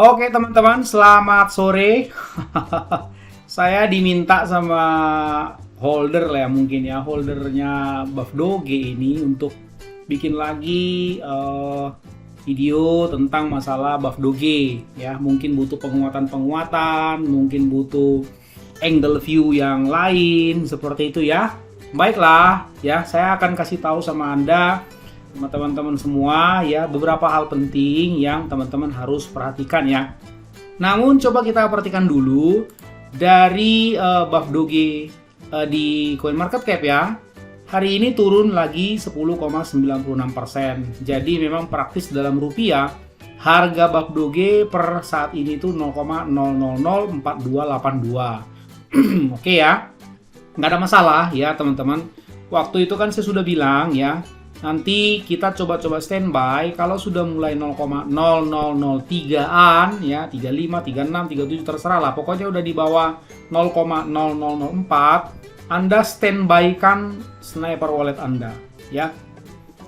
Oke teman-teman, selamat sore. Saya diminta sama holder lah ya mungkin ya, holdernya Buff Doge ini untuk bikin lagi video tentang masalah Buff Doge ya. Mungkin butuh penguatan-penguatan, mungkin butuh angle view yang lain seperti itu ya. Baiklah ya, saya akan kasih tahu sama Anda sama teman-teman semua ya beberapa hal penting yang teman-teman harus perhatikan ya. Namun coba kita perhatikan dulu dari Buff Doge di CoinMarketCap ya. Hari ini turun lagi 10,96%. Jadi memang praktis dalam rupiah harga Buff Doge per saat ini tuh 0,004282. Oke ya. Nggak ada masalah ya teman-teman. Waktu itu kan saya sudah bilang ya, nanti kita coba-coba standby kalau sudah mulai 0,0003-an ya, 35, 36, 37 terserah lah. Pokoknya udah di bawah 0,0004, Anda standby-kan sniper wallet Anda ya.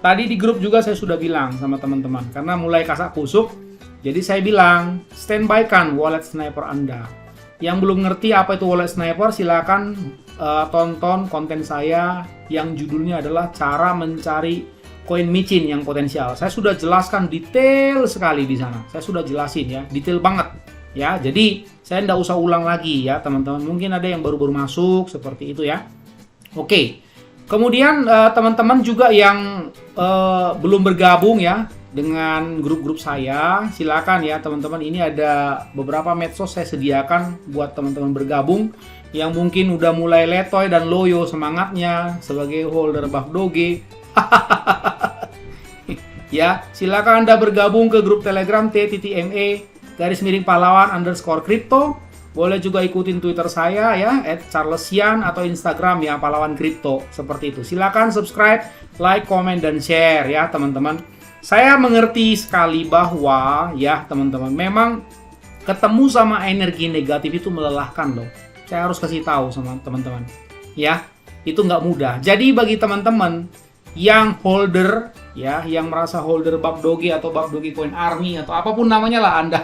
Tadi di grup juga saya sudah bilang sama teman-teman karena mulai kasak kusuk. Jadi saya bilang standby-kan wallet sniper Anda. Yang belum ngerti apa itu wallet sniper silakan tonton konten saya yang judulnya adalah cara mencari koin micin yang potensial. Saya sudah jelaskan detail sekali di sana. Saya sudah jelasin ya, detail banget ya. Jadi saya tidak usah ulang lagi ya teman-teman. Mungkin ada yang baru-baru masuk seperti itu ya. Oke. Kemudian teman-teman juga yang belum bergabung ya dengan grup-grup saya, silakan ya teman-teman. Ini ada beberapa medsos saya sediakan buat teman-teman bergabung yang mungkin udah mulai letoy dan loyo semangatnya sebagai holder Buff Doge. Ya, silakan Anda bergabung ke grup Telegram t.me/pahlawan_crypto. Boleh juga ikutin Twitter saya ya @charlesian atau Instagram ya pahlawan crypto seperti itu. Silakan subscribe, like, comment dan share ya teman-teman. Saya mengerti sekali bahwa ya teman-teman memang ketemu sama energi negatif itu melelahkan loh. Saya harus kasih tahu sama teman-teman ya, itu nggak mudah. Jadi bagi teman-teman yang holder ya, yang merasa holder Buff Doge atau Buff Doge Coin Army atau apapun namanya lah Anda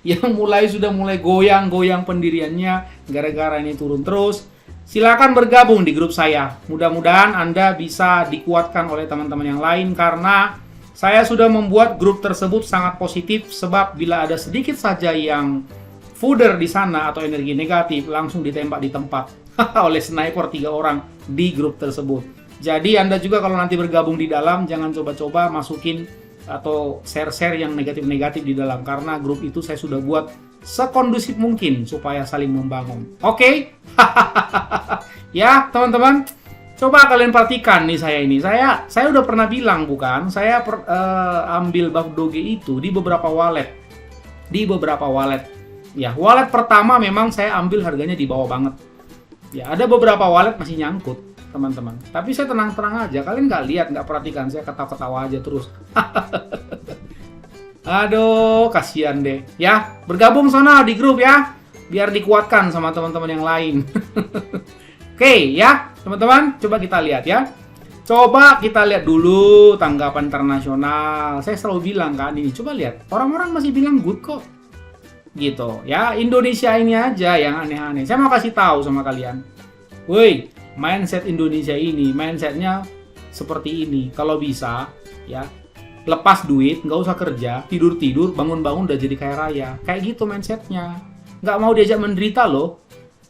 yang sudah mulai goyang-goyang pendiriannya gara-gara ini turun terus, silakan bergabung di grup saya. Mudah-mudahan Anda bisa dikuatkan oleh teman-teman yang lain karena saya sudah membuat grup tersebut sangat positif, sebab bila ada sedikit saja yang fooder di sana atau energi negatif langsung ditembak di tempat oleh sniper 3 orang di grup tersebut. Jadi Anda juga kalau nanti bergabung di dalam jangan coba-coba masukin atau share-share yang negatif-negatif di dalam karena grup itu saya sudah buat sekondusif mungkin supaya saling membangun. Oke? Ya, teman-teman. Coba kalian perhatikan nih saya ini. Saya udah pernah bilang bukan? Saya ambil Buff Doge itu di beberapa wallet. Di beberapa wallet. Ya, wallet pertama memang saya ambil harganya di bawah banget. Ya, ada beberapa wallet masih nyangkut, teman-teman. Tapi saya tenang-tenang aja. Kalian nggak lihat, nggak perhatikan. Saya ketawa-ketawa aja terus. Aduh, kasihan deh. Ya, bergabung sana di grup ya. Biar dikuatkan sama teman-teman yang lain. Oke, ya. Teman-teman, coba kita lihat ya. Coba kita lihat dulu tanggapan internasional. Saya selalu bilang kan ini. Coba lihat. Orang-orang masih bilang good kok. Gitu ya, Indonesia ini aja yang aneh-aneh. Saya mau kasih tahu sama kalian, woi, mindset Indonesia ini mindsetnya seperti ini. Kalau bisa ya lepas duit, nggak usah kerja, tidur-tidur, bangun-bangun udah jadi kaya raya. Kayak gitu mindsetnya, nggak mau diajak menderita loh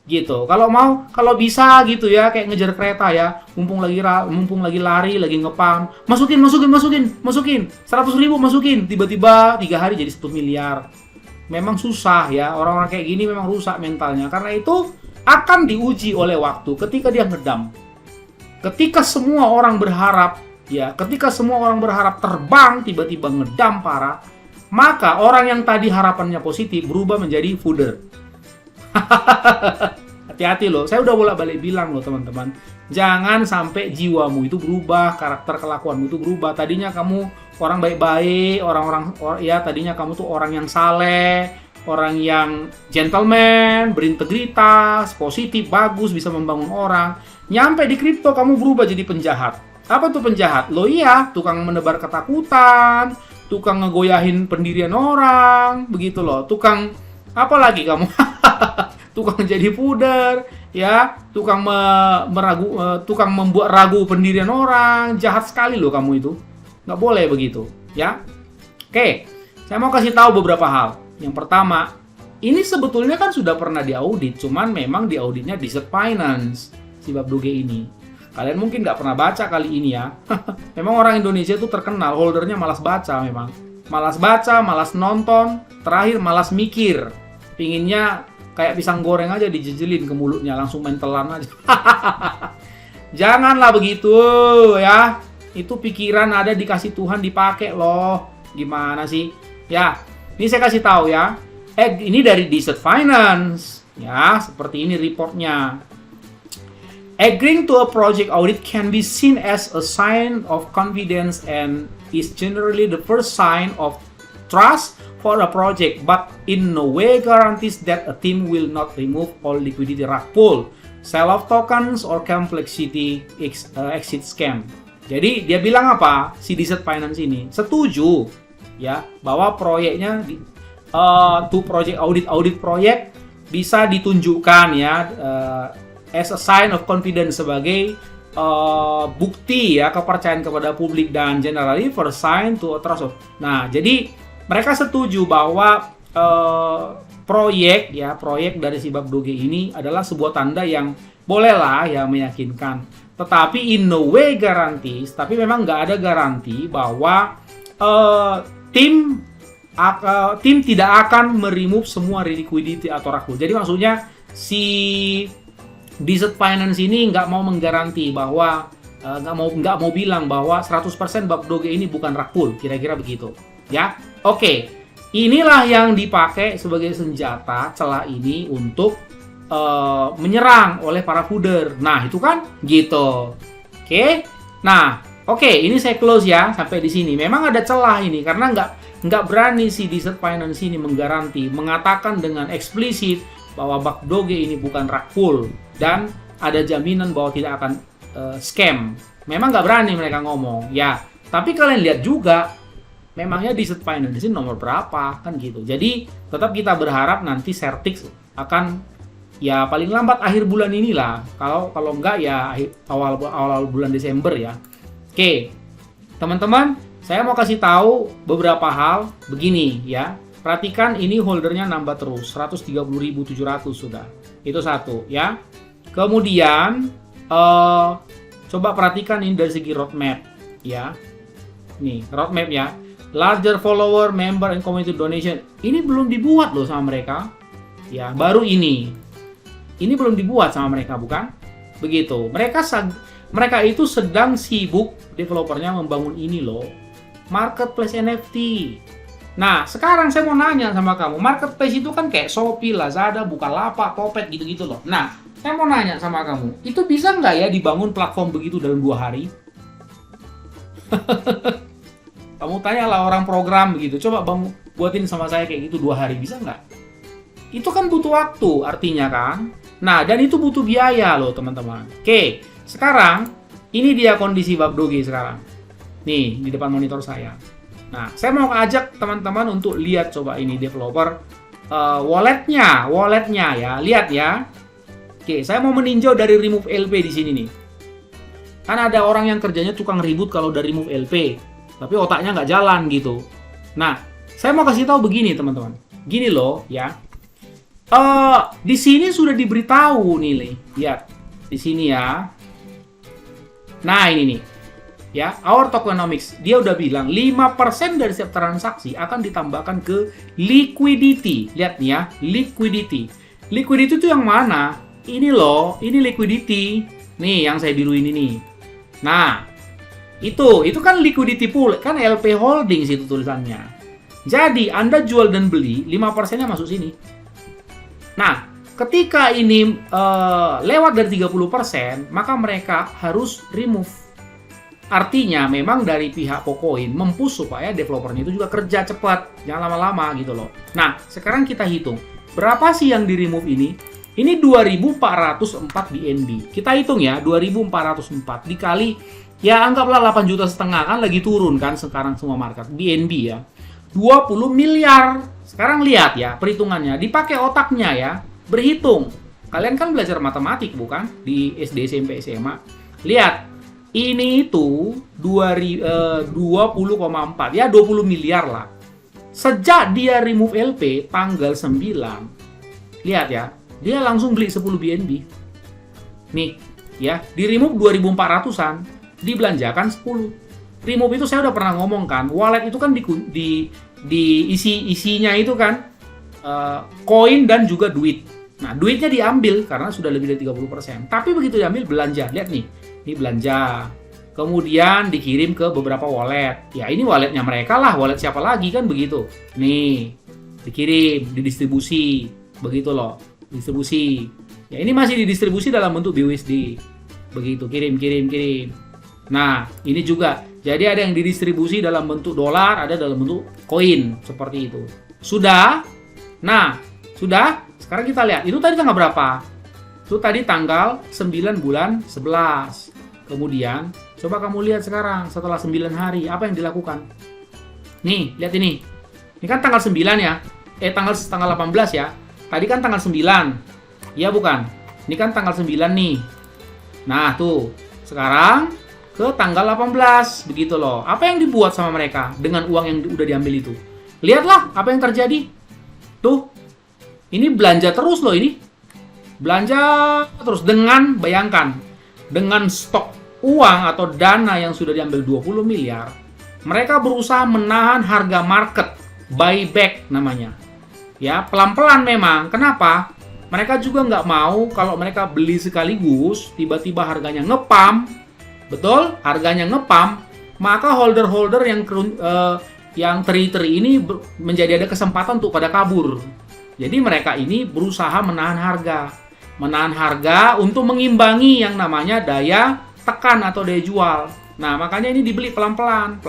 gitu. Kalau bisa gitu ya, kayak ngejar kereta ya, mumpung lagi lari, lagi ngepam, masukin 100.000 masukin, tiba-tiba 3 hari jadi 1 miliar. Memang susah ya, orang-orang kayak gini memang rusak mentalnya. Karena itu akan diuji oleh waktu ketika dia ngedam. Ketika semua orang berharap terbang, tiba-tiba ngedam parah, maka orang yang tadi harapannya positif berubah menjadi fooder. Hati-hati loh, saya udah bolak-balik bilang loh teman-teman. Jangan sampai jiwamu itu berubah, karakter kelakuanmu itu berubah. Tadinya kamu orang baik-baik, tadinya kamu tuh orang yang saleh, orang yang gentleman, berintegritas, positif, bagus, bisa membangun orang. Nyampe di kripto kamu berubah jadi penjahat. Apa tuh penjahat? Lo iya, tukang menebar ketakutan, tukang ngegoyahin pendirian orang, begitu loh. Tukang apa lagi kamu? Tukang jadi puder, ya, tukang tukang membuat ragu pendirian orang. Jahat sekali loh kamu itu. Nggak boleh begitu, ya. Oke, saya mau kasih tahu beberapa hal. Yang pertama, ini sebetulnya kan sudah pernah diaudit, cuman memang diauditnya Desert Finance, si Bob Doge ini. Kalian mungkin nggak pernah baca kali ini ya. Memang orang Indonesia itu terkenal, holdernya malas baca memang. Malas baca, malas nonton, terakhir malas mikir. Pinginnya kayak pisang goreng aja dijejelin ke mulutnya, langsung mentelan aja. Janganlah begitu ya. Itu pikiran ada dikasih Tuhan dipakai loh. Gimana sih? Ya, ini saya kasih tahu ya. Ini dari Desert Finance. Ya, seperti ini reportnya. Agreeing to a project audit can be seen as a sign of confidence and is generally the first sign of trust for a project, but in no way guarantees that a team will not remove all liquidity rug pull, sell off tokens, or complexity exit scam. Jadi dia bilang apa? Si Desert Finance ini setuju ya bahwa proyeknya project audit proyek bisa ditunjukkan ya as a sign of confidence sebagai bukti ya kepercayaan kepada publik dan generally for sign to a trust. Nah, jadi mereka setuju bahwa proyek dari si Bob Doge ini adalah sebuah tanda yang bolehlah ya meyakinkan. Tetapi in no way guarantees, tapi memang nggak ada garansi bahwa tim tidak akan meremove semua liquidity atau rug pull. Jadi maksudnya si Desert Finance ini nggak mau menggaranti bahwa nggak mau bilang bahwa 100% Bob Doge ini bukan rug pull, kira-kira begitu. Ya, oke. Inilah yang dipakai sebagai senjata celah ini untuk menyerang oleh para founder. Nah, itu kan gitu. Oke. Nah, oke, ini saya close ya sampai di sini. Memang ada celah ini karena nggak berani si Desert Finance ini menggaranti, mengatakan dengan eksplisit bahwa Bob Doge ini bukan rug pull dan ada jaminan bahwa tidak akan scam. Memang nggak berani mereka ngomong. Ya, tapi kalian lihat juga memangnya Desert Finance ini nomor berapa kan gitu. Jadi tetap kita berharap nanti Certix akan ya paling lambat akhir bulan inilah. Kalau enggak ya awal bulan Desember ya. Oke. Teman-teman, saya mau kasih tahu beberapa hal begini ya. Perhatikan ini holdernya nambah terus 130.700 sudah. Itu satu ya. Kemudian coba perhatikan ini dari segi roadmap ya. Nih, roadmap ya. Larger follower, member, and community donation. Ini belum dibuat loh sama mereka. Ya, baru ini. Ini belum dibuat sama mereka, bukan? Begitu. Mereka itu sedang sibuk developernya membangun ini loh. Marketplace NFT. Nah, sekarang saya mau nanya sama kamu. Marketplace itu kan kayak Shopee, Lazada, Bukalapak, Topet gitu-gitu loh. Nah, saya mau nanya sama kamu. Itu bisa nggak ya dibangun platform begitu dalam 2 hari? Kamu tanyalah orang program begitu. Coba buatin sama saya kayak gitu 2 hari. Bisa nggak? Itu kan butuh waktu artinya kan. Nah, dan itu butuh biaya loh teman-teman. Oke, sekarang ini dia kondisi Bob Doge sekarang. Nih, di depan monitor saya. Nah, saya mau ajak teman-teman untuk lihat coba ini developer walletnya ya. Lihat ya. Oke, saya mau meninjau dari remove LP di sini nih. Kan ada orang yang kerjanya tukang ribut kalau dari remove LP. Tapi otaknya nggak jalan gitu. Nah, saya mau kasih tahu begini teman-teman. Gini loh ya. Di sini sudah diberitahu nih, lihat di sini ya. Nah ini nih, ya, Our Tokenomics dia udah bilang 5% dari setiap transaksi akan ditambahkan ke liquidity. Lihat nih ya, liquidity. Liquidity itu yang mana? Ini loh, ini liquidity. Nih yang saya biru ini nih. Nah, itu kan liquidity pool, kan LP Holdings itu tulisannya. Jadi Anda jual dan beli 5%-nya masuk sini. Nah, ketika ini lewat dari 30%, maka mereka harus remove. Artinya memang dari pihak Pocoin mempush supaya developernya itu juga kerja cepat, jangan lama-lama gitu loh. Nah, sekarang kita hitung. Berapa sih yang di-remove ini? Ini 2.404 BNB. Kita hitung ya, 2.404 dikali Ya anggaplah 8,5 juta kan lagi turun kan sekarang semua market. BNB ya. 20 miliar. Sekarang lihat ya perhitungannya. Dipakai otaknya ya. Berhitung. Kalian kan belajar matematik bukan? Di SD, SMP, SMA. Lihat. Ini itu 20,4. Ya 20 miliar lah. Sejak dia remove LP tanggal 9. Lihat ya. Dia langsung beli 10 BNB. Nih. Ya. Di remove 2.400-an. Dibelanjakan 10. Remove itu saya udah pernah ngomong kan, wallet itu kan isinya itu kan koin dan juga duit. Nah, duitnya diambil karena sudah lebih dari 30%. Tapi begitu diambil belanja, lihat nih, ini belanja. Kemudian dikirim ke beberapa wallet. Ya ini walletnya mereka lah, wallet siapa lagi kan begitu. Nih, dikirim, didistribusi, begitu loh, distribusi. Ya ini masih didistribusi dalam bentuk BUSD. Begitu, kirim. Nah, ini juga. Jadi ada yang didistribusi dalam bentuk dolar, ada dalam bentuk koin. Seperti itu. Sudah? Nah, sudah? Sekarang kita lihat. Itu tadi tanggal berapa? Itu tadi tanggal 9 bulan 11. Kemudian, coba kamu lihat sekarang setelah 9 hari. Apa yang dilakukan? Nih, lihat ini. Ini kan tanggal 9 ya. Tanggal 18 ya. Tadi kan tanggal 9. Iya bukan? Ini kan tanggal 9 nih. Nah, tuh. Sekarang ke tanggal 18 begitu loh. Apa yang dibuat sama mereka dengan uang yang udah diambil itu? Lihatlah apa yang terjadi. Tuh. Ini belanja terus loh ini. Belanja terus dengan bayangkan dengan stok uang atau dana yang sudah diambil 20 miliar. Mereka berusaha menahan harga market, buyback namanya. Ya, pelan-pelan memang. Kenapa? Mereka juga nggak mau kalau mereka beli sekaligus tiba-tiba harganya ngepam. Betul, harganya ngepam, maka holder-holder yang teri-teri ini menjadi ada kesempatan untuk pada kabur. Jadi mereka ini berusaha menahan harga untuk mengimbangi yang namanya daya tekan atau daya jual. Nah, makanya ini dibeli pelan-pelan,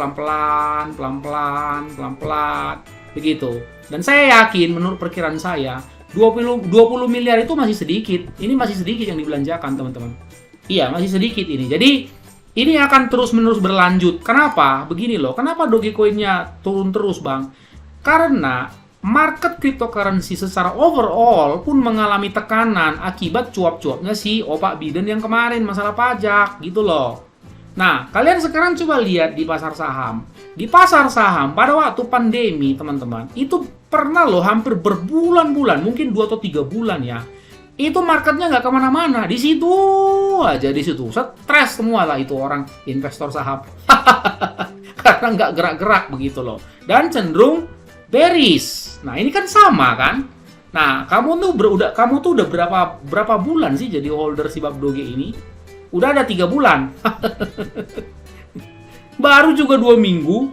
begitu. Dan saya yakin menurut perkiraan saya 20 miliar itu masih sedikit. Ini masih sedikit yang dibelanjakan, teman-teman. Iya, masih sedikit ini. Jadi ini akan terus-menerus berlanjut. Kenapa? Begini loh. Kenapa Dogecoin-nya turun terus, Bang? Karena market cryptocurrency secara overall pun mengalami tekanan akibat cuap-cuapnya si Opak Biden yang kemarin masalah pajak, gitu loh. Nah, kalian sekarang coba lihat di pasar saham. Di pasar saham pada waktu pandemi, teman-teman, itu pernah loh hampir berbulan-bulan, mungkin 2 atau 3 bulan ya. Itu marketnya nggak kemana-mana, di situ aja, di situ stres semua lah itu orang investor saham karena nggak gerak-gerak begitu loh, dan cenderung bearish. Nah ini kan sama kan. Nah kamu tuh udah berapa bulan sih jadi holder si Bab Doge ini? Udah ada 3 bulan baru juga 2 minggu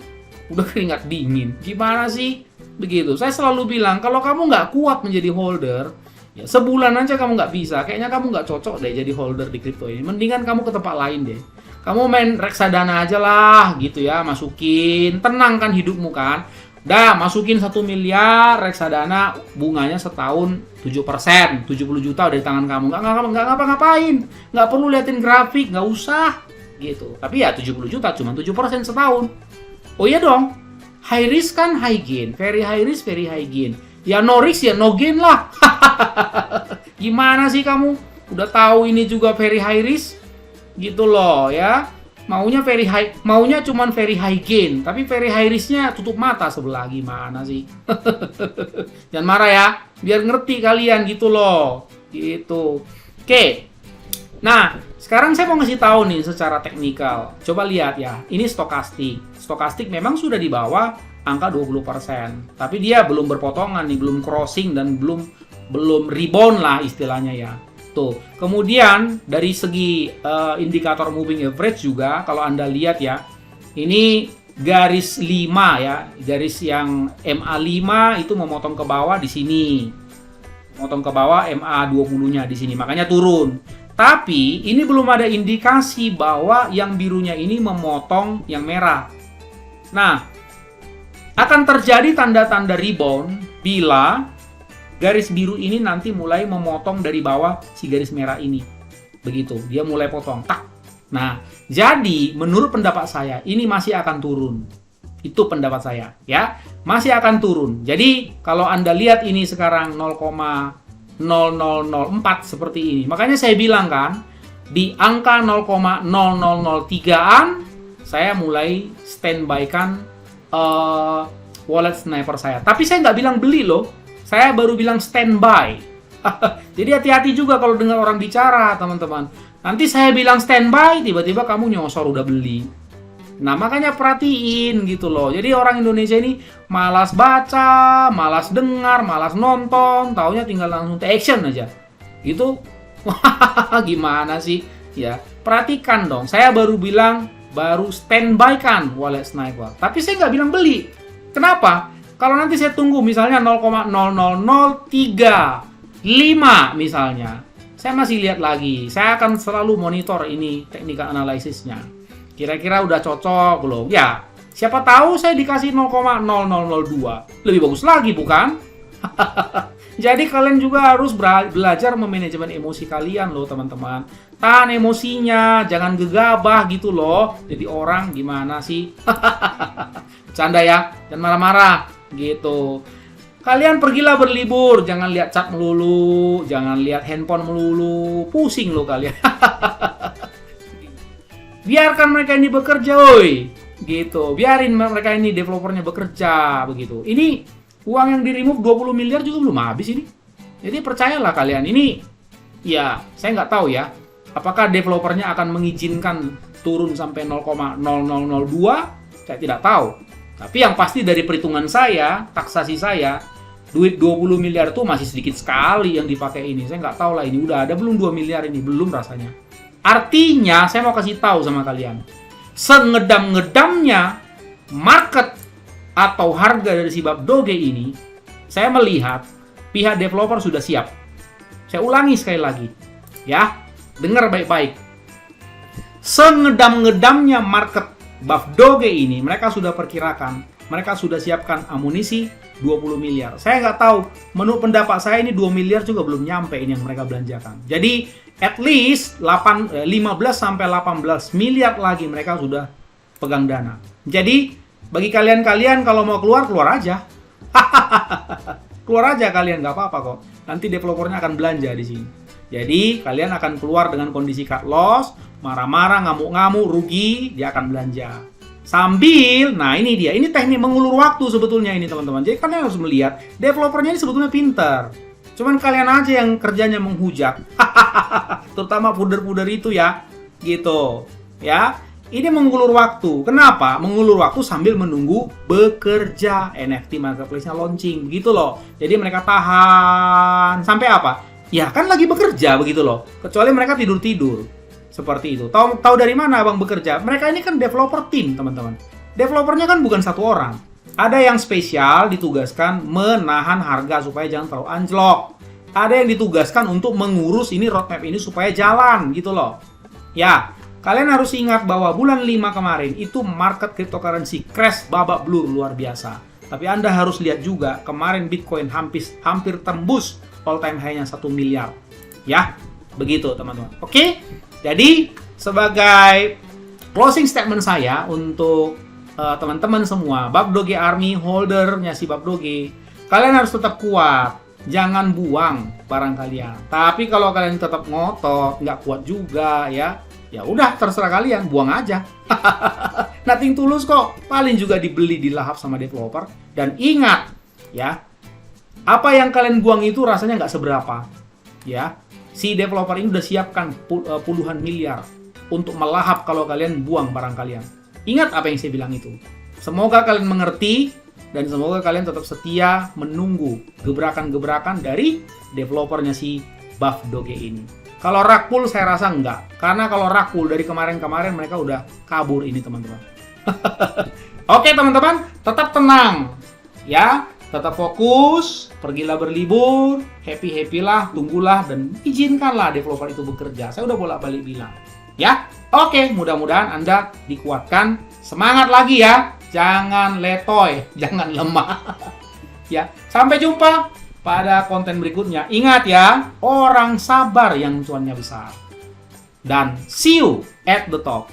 udah keringat dingin. Gimana sih begitu? Saya selalu bilang kalau kamu nggak kuat menjadi holder, ya, sebulan aja kamu nggak bisa. Kayaknya kamu nggak cocok deh jadi holder di kripto ini. Mendingan kamu ke tempat lain deh. Kamu main reksadana aja lah gitu ya. Masukin. Tenang kan hidupmu kan. Dah masukin 1 miliar reksadana. Bunganya setahun 7%. 70 juta udah di tangan kamu. Nggak ngapa-ngapain. Nggak perlu liatin grafik. Nggak usah. Gitu. Tapi ya 70 juta cuma 7% setahun. Oh iya dong. High risk kan high gain. Very high risk, very high gain. Ya no risk ya no gain lah. Gimana sih kamu? Udah tahu ini juga very high risk? Gitu loh ya. Maunya cuman very high gain, tapi very high risk-nya tutup mata sebelah. Gimana sih? Jangan marah ya, biar ngerti kalian gitu loh. Gitu. Oke. Nah, sekarang saya mau ngasih tahu nih secara teknikal. Coba lihat ya. Ini stokastik. Stokastik memang sudah di bawah angka 20%. Tapi dia belum berpotongan nih, belum crossing dan belum rebound lah istilahnya ya. Tuh. Kemudian dari segi indikator moving average juga kalau Anda lihat ya. Ini garis 5 ya. Garis yang MA5 itu memotong ke bawah di sini. Memotong ke bawah MA20-nya di sini. Makanya turun. Tapi ini belum ada indikasi bahwa yang birunya ini memotong yang merah. Nah, akan terjadi tanda-tanda rebound bila garis biru ini nanti mulai memotong dari bawah si garis merah ini. Begitu, dia mulai potong. Tak. Nah, jadi menurut pendapat saya ini masih akan turun. Itu pendapat saya, ya. Masih akan turun. Jadi, kalau Anda lihat ini sekarang 0,0004 seperti ini. Makanya saya bilang kan, di angka 0,0003-an saya mulai standby-kan wallet sniper saya. Tapi saya nggak bilang beli loh. Saya baru bilang standby. Jadi hati-hati juga kalau dengar orang bicara, teman-teman. Nanti saya bilang standby, tiba-tiba kamu nyosor udah beli. Nah, makanya perhatiin gitu loh. Jadi orang Indonesia ini malas baca, malas dengar, malas nonton, taunya tinggal langsung take action aja. Gitu. Gimana sih? Ya, perhatikan dong. Saya baru bilang baru standby kan wallet sniper. Tapi saya nggak bilang beli. Kenapa? Kalau nanti saya tunggu misalnya 0,00035 misalnya. Saya masih lihat lagi. Saya akan selalu monitor ini technical analysisnya. Kira-kira udah cocok belum? Ya, siapa tahu saya dikasih 0,0002. Lebih bagus lagi, bukan? Jadi kalian juga harus belajar memanajemen emosi kalian loh, teman-teman. Tahan emosinya, jangan gegabah gitu loh. Jadi orang gimana sih? Bercanda ya, jangan marah-marah gitu. Kalian pergilah berlibur, jangan lihat chat melulu, jangan lihat handphone melulu, pusing loh kalian. Biarkan mereka ini bekerja, woi. Gitu. Biarin mereka ini developernya bekerja begitu. Ini uang yang di-remove 20 miliar juga belum habis ini. Jadi percayalah kalian, ini ya, saya nggak tahu ya. Apakah developernya akan mengizinkan turun sampai 0,0002? Saya tidak tahu. Tapi yang pasti dari perhitungan saya, taksasi saya, duit 20 miliar itu masih sedikit sekali yang dipakai ini. Saya nggak tahu lah ini udah ada belum 2 miliar ini, belum rasanya. Artinya, saya mau kasih tahu sama kalian. Sengedam-ngedamnya market atau harga dari si Bab Doge ini, saya melihat pihak developer sudah siap. Saya ulangi sekali lagi. Ya, dengar baik-baik. Sengedam-ngedamnya market Bab Doge ini, mereka sudah perkirakan, mereka sudah siapkan amunisi 20 miliar. Saya nggak tahu, menurut pendapat saya ini 2 miliar juga belum nyampe ini yang mereka belanjakan. Jadi, at least 15 sampai 18 miliar lagi mereka sudah pegang dana. Jadi, bagi kalian-kalian kalau mau keluar, keluar aja. Keluar aja kalian, nggak apa-apa kok. Nanti developernya akan belanja di sini. Jadi, kalian akan keluar dengan kondisi cut loss, marah-marah, ngamuk-ngamuk, rugi, dia akan belanja. Sambil, nah ini dia, ini teknik mengulur waktu sebetulnya ini teman-teman. Jadi kalian harus melihat, developernya ini sebetulnya pintar. Cuman kalian aja yang kerjanya menghujat. Terutama puder-puder itu ya, gitu. Ya, ini mengulur waktu. Kenapa? Mengulur waktu sambil menunggu bekerja. NFT marketplace-nya launching, begitu loh. Jadi mereka tahan, sampai apa? Ya kan lagi bekerja begitu loh. Kecuali mereka tidur-tidur. Seperti itu. Tahu dari mana abang bekerja? Mereka ini kan developer tim, teman-teman. Developernya kan bukan satu orang. Ada yang spesial ditugaskan menahan harga supaya jangan terlalu anjlok. Ada yang ditugaskan untuk mengurus ini roadmap ini supaya jalan gitu loh. Ya, kalian harus ingat bahwa bulan 5 kemarin itu market cryptocurrency crash babak belur luar biasa. Tapi Anda harus lihat juga kemarin Bitcoin hampir tembus all time high-nya 1 miliar. Ya, begitu teman-teman. Oke? Jadi, sebagai closing statement saya untuk teman-teman semua, Bab Doge Army holdernya si Bab Doge, kalian harus tetap kuat. Jangan buang barang kalian. Tapi kalau kalian tetap ngotot, nggak kuat juga ya udah terserah kalian, buang aja. Nothing tulus kok. Paling juga dibeli, dilahap sama developer. Dan ingat, ya, apa yang kalian buang itu rasanya nggak seberapa. Ya, si developer ini udah siapkan puluhan miliar untuk melahap kalau kalian buang barang kalian. Ingat apa yang saya bilang itu. Semoga kalian mengerti dan semoga kalian tetap setia menunggu gebrakan-gebrakan dari developernya si Bab Doge ini. Kalau rug pull saya rasa enggak. Karena kalau rug pull dari kemarin-kemarin mereka udah kabur ini teman-teman. Oke teman-teman, tetap tenang. Ya, tetap fokus, pergilah berlibur, happy-happy lah, tunggulah, dan izinkanlah developer itu bekerja. Saya udah bolak-balik bilang. Ya, oke, mudah-mudahan Anda dikuatkan. Semangat lagi ya, jangan letoy, jangan lemah. Ya, sampai jumpa pada konten berikutnya. Ingat ya, orang sabar yang cuannya besar. dan see you at the top.